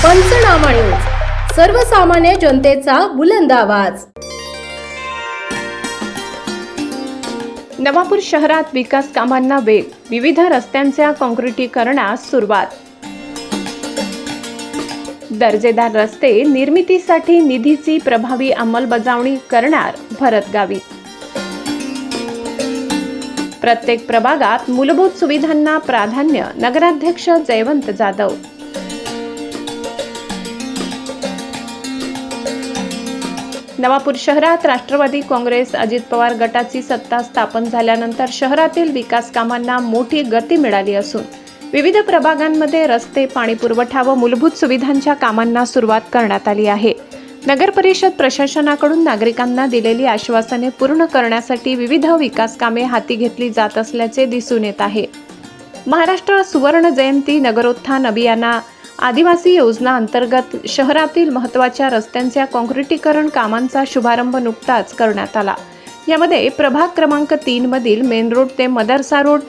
पंचनामा न्यूज, सर्वसामान्य जनतेचा बुलंद आवाज। नवापूर शहरात विकास कामांना वेग, विविध रस्त्यांच्या काँक्रिटीकरणास सुरुवात। दर्जेदार रस्ते निर्मितीसाठी निधीची प्रभावी अंमलबजावणी करणार भरत गावित। प्रत्येक प्रभागात मूलभूत सुविधांना प्राधान्य, नगराध्यक्ष जयवंत जाधव। नवापूर शहरात राष्ट्रवादी काँग्रेस अजित पवार गटाची सत्ता स्थापन झाल्यानंतर शहरातील विकास कामांना मोठी गती मिळाली असून विविध प्रभागांमध्ये रस्ते, पाणी पुरवठा व मूलभूत सुविधांच्या कामांना सुरुवात करण्यात आली आहे। नगर परिषद प्रशासनाकडून नागरिकांना दिलेली आश्वासने पूर्ण करण्यासाठी विविध विकास कामे हाती घेतली जात असल्याचे दिसून येत आहे। महाराष्ट्र सुवर्ण जयंती नगरोत्थान अभियाना आदिवासी योजना अंतर्गत शहरातील महत्त्वाच्या रस्त्यांच्या काँक्रिटीकरण कामांचा शुभारंभ नुकताच करण्यात आला। यामध्ये प्रभाग क्रमांक 3 मधील मेन रोड ते मदरसा रोड,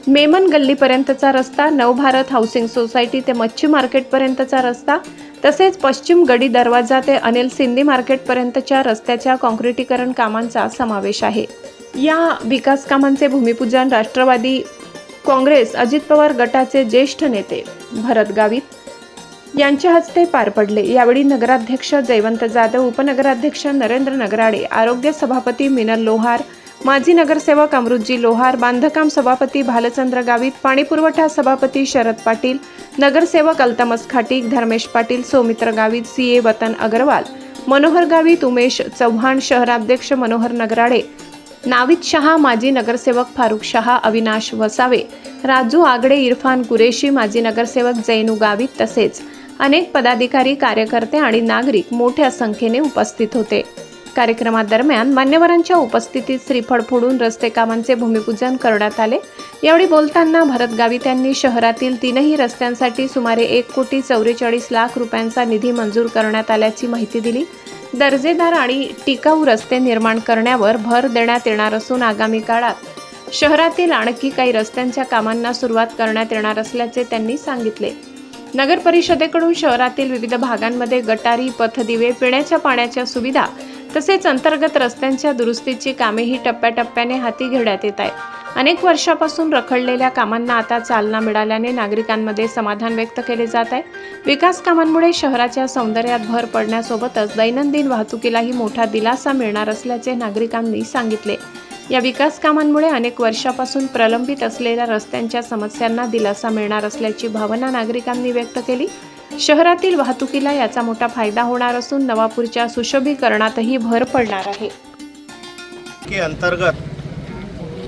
मेमन गल्लीपर्यंतचा रस्ता, नवभारत हाऊसिंग सोसायटी ते मच्छी मार्केटपर्यंतचा रस्ता, तसेच पश्चिम गडी दरवाजा ते अनिल सिंधी मार्केटपर्यंतच्या रस्त्याच्या काँक्रिटीकरण कामांचा समावेश आहे। या विकास कामांचे भूमिपूजन राष्ट्रवादी काँग्रेस अजित पवार गटाचे ज्येष्ठ नेते भरत गावित यांच्या हस्ते पार पडले। यावेळी नगराध्यक्ष जयवंत जाधव, उपनगराध्यक्ष नरेंद्र नगराडे, आरोग्य सभापती मिनल लोहार, माजी नगरसेवक अमृतजी लोहार, बांधकाम सभापती भालचंद्र गावित, पाणीपुरवठा सभापती शरद पाटील, नगरसेवक अल्तमस खाटीक, धर्मेश पाटील, सौमित्र गावित, सीए वतन अग्रवाल, मनोहर गावित, उमेश चव्हाण, शहराध्यक्ष मनोहर नगराडे, नाविद शहा, माजी नगरसेवक फारुख शहा, अविनाश वसावे, राजू आगडे, इरफान कुरेशी, माजी नगरसेवक जैनू गावित तसेच अनेक पदाधिकारी, कार्यकर्ते आणि नागरिक मोठ्या संख्येने उपस्थित होते। कार्यक्रमादरम्यान मान्यवरांच्या उपस्थितीत श्रीफळ फोडून रस्ते कामांचे भूमिपूजन करण्यात आले। यावेळी बोलताना भरत गावित यांनी शहरातील 3ही रस्त्यांसाठी सुमारे 1,44,00,00,000 रुपयांचा निधी मंजूर करण्यात आल्याची माहिती दिली। दर्जेदार आणि टिकाऊ रस्ते निर्माण करण्यावर भर देण्यात येणार असून आगामी काळात शहरातील आणखी काही रस्त्यांच्या कामांना सुरुवात करण्यात येणार असल्याचे त्यांनी सांगितले। नगर परिषदेकडून शहरातील विविध भागांमध्ये गटारी, पथदिवे, पिण्याच्या पाण्याच्या सुविधा तसेच अंतर्गत रस्त्यांच्या दुरुस्तीची कामेही टप्प्याटप्प्याने हाती घेण्यात येत आहे। अनेक वर्षापासून रखडलेल्या कामांना आता चालना मिळाल्याने नागरिकांमध्ये समाधान व्यक्त केले जात आहे। विकास कामांमुळे शहराच्या सौंदर्यात भर पडण्यासोबतच दैनंदिन वाहतुकीलाही मोठा दिलासा मिळणार असल्याचे नागरिकांनी सांगितले। या विकास कामांमुळे अनेक वर्षापासून प्रलंबित असलेल्या रस्त्यांच्या समस्यांना दिलासा मिळणार असल्याची भावना नागरिकांनी व्यक्त केली। शहरातील वाहतुकीला याचा मोठा फायदा होणार असून नवापूरच्या सुशोभीकरणातही भर पडणार आहे। के अंतर्गत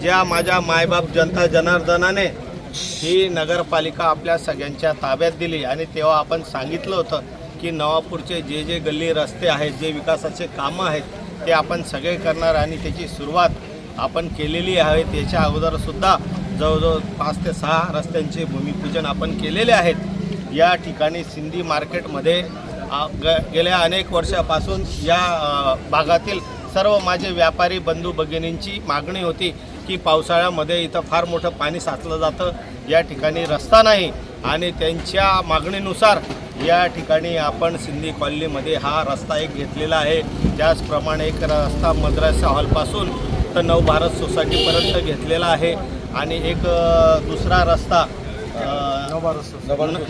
ज्या माझ्या मायबाप जनता जनार्दनाने ही नगरपालिका आपल्या सगळ्यांच्या ताब्यात दिली आणि तेव्हा आपण सांगितलं होतं की नवापूरचे जे गल्ली रस्ते आहेत, जे विकासाचे कामं आहेत ते आपण सगळे करणार आणि त्याची सुरुवात आपण केलेली आहे। त्याच्या अगोदरसुद्धा जवळजवळ 5 ते 6 रस्त्यांचे भूमिपूजन आपण केलेले आहेत। या ठिकाणी सिंधी मार्केटमध्ये गेल्या अनेक वर्षापासून या भागातील सर्व माझे व्यापारी बंधू भगिनींची मागणी होती की पावसाळ्यामध्ये इथं फार मोठं पाणी साचलं जातं, या ठिकाणी रस्ता नाही आणि त्यांच्या मागणीनुसार या ठिकाणी आपण सिंधी कॉलनीमध्ये हा रस्ता एक घेतलेला आहे। त्याचप्रमाणे एक रस्ता मद्रासा हॉलपासून तर नवभारत सोसायटीपर्यंत घेतलेला आहे आणि एक दुसरा रस्ता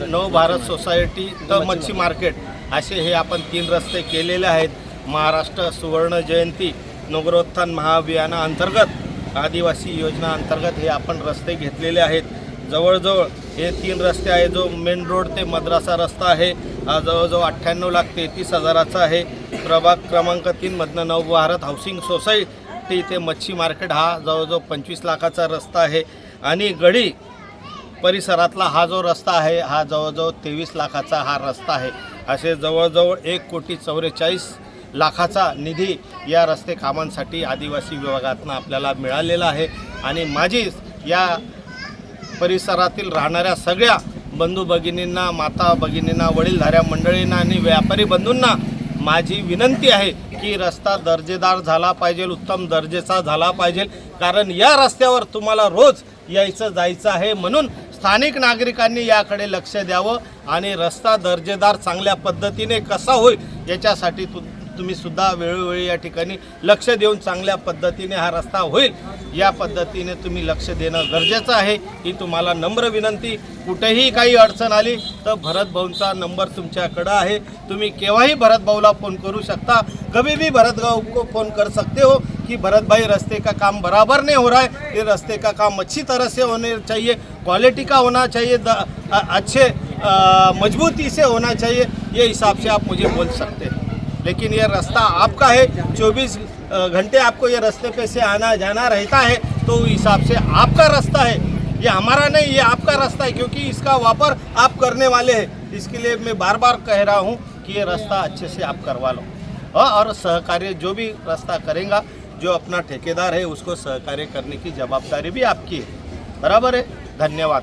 नवभारत सोसायटी तर मच्छी मार्केट असे हे आपण 3 रस्ते केलेले आहेत। महाराष्ट्र सुवर्ण जयंती नगरोत्थान महाअभियाना अंतर्गत आदिवासी योजना अंतर्गत हे आपण रस्ते घेतलेले आहेत। जवळजवळ हे 3 रस्ते आहे। जो मेन रोड ते मद्रासा रस्ता आहे हा जवळजवळ 98,33,000चा आहे। प्रभाग क्रमांक 3 मधनं नवभारत हाऊसिंग सोसायटी ते मच्छी मार्केट हा जवळजवळ 25 लाखाचा रस्ता आहे आणि गडी परिसरातला हा जो रस्ता आहे हा जवळजवळ 23 लाखाचा हा रस्ता आहे। असे जवळजवळ 1,44,00,00,000चा निधी या रस्ते कामांसाठी आदिवासी विभागातून आपल्याला मिळालेला आहे आणि माझी या परिसरातील राहणाऱ्या सगळ्या बंधू भगिनींना, माता भगिनींना, वडीलधाऱ्या मंडळींना आणि व्यापारी बंधूंना माझी विनंती आहे की रस्ता दर्जेदार झाला पाहिजे, उत्तम दर्जाचा झाला पाहिजे, कारण या रस्त्यावर तुम्हाला रोज यायचं जायचं आहे। म्हणून स्थानिक नागरिकांनी याकडे लक्ष द्यावं आणि रस्ता दर्जेदार चांगल्या पद्धतीने कसा होईल याच्यासाठी तुम्ही सुद्धा वेळोवेळी या ठिकाणी लक्ष देऊन चांगल्या पद्धतीने हा रस्ता होईल या पद्धतीने तुम्ही लक्ष देणं गरजेचं आहे। ही तुम्हाला नम्र विनंती। कुठेही काही अडचण आली तर भरत भाऊंचा नंबर तुमच्याकडं आहे, तुम्ही केव्हाही भरत भाऊला फ़ोन करू शकता। कभी भी भरत भाऊ को फ़ोन कर सकते हो कि भरत भाई रास्ते का काम बराबर नहीं हो रहा है, ये रास्ते का काम अच्छी तरह से होने चाहिए, क्वालिटी का होना चाहिए, अच्छे मजबूती से होना चाहिए, ये हिसाब से आप मुझे बोल सकते हैं। लेकिन ये रास्ता आपका है, 24 घंटे आपको ये रास्ते पे से आना जाना रहता है, तो उस हिसाब से आपका रास्ता है, ये हमारा नहीं, ये आपका रास्ता है, क्योंकि इसका वापर आप करने वाले हैं। इसके लिए मैं बार बार कह रहा हूँ कि ये रास्ता अच्छे से आप करवा लो, और सहकार्य जो भी रास्ता करेगा, जो अपना ठेकेदार है उसको सहकार्य करने की जवाबदारी भी आपकी है। बराबर है। धन्यवाद।